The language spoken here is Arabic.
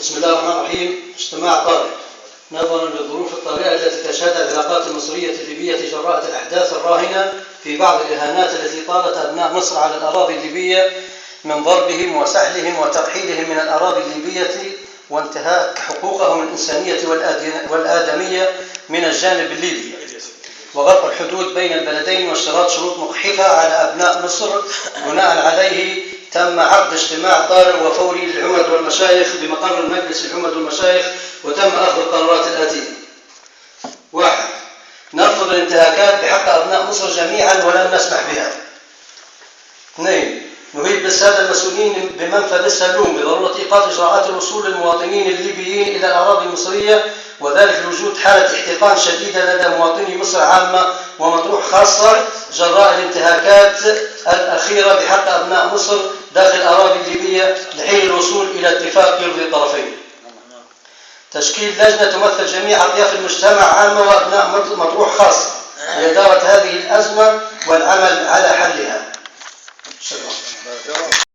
بسم الله الرحمن الرحيم. اجتماع طارئ نظرا للظروف الطارئة التي تشهدها العلاقات المصرية الليبية جراء الأحداث الراهنة في بعض الإهانات التي طالت أبناء مصر على الأراضي الليبية من ضربهم وسحلهم وترحيلهم من الأراضي الليبية وانتهاك حقوقهم الإنسانية والآدمية من الجانب الليبي، وغلق الحدود بين البلدين واشتراط شروط مجحفة على أبناء مصر. بناء عليه تم عقد اجتماع طارئ وفوري للعمد والمشايخ بمقر المجلس العمد والمشايخ، وتم أخذ القرارات الآتية: 1. نرفض الانتهاكات بحق أبناء مصر جميعا ولن نسمح بها. 2. نريد بالسادة المسؤولين بمنفذ السلوم بضرورة إيقاف إجراءات الوصول للمواطنين الليبيين إلى الأراضي المصرية، وذلك لوجود حالة احتقان شديدة لدى مواطني مصر عامة ومطروح خاصة جراء الانتهاكات الأخيرة بحق أبناء مصر داخل الأراضي الليبية لحين الوصول إلى اتفاق يرضي الطرفين. تشكيل لجنة تمثل جميع أطياف المجتمع عامة وأبناء مطروح خاصة لإدارة هذه الأزمة والعمل على حلها. شكرا.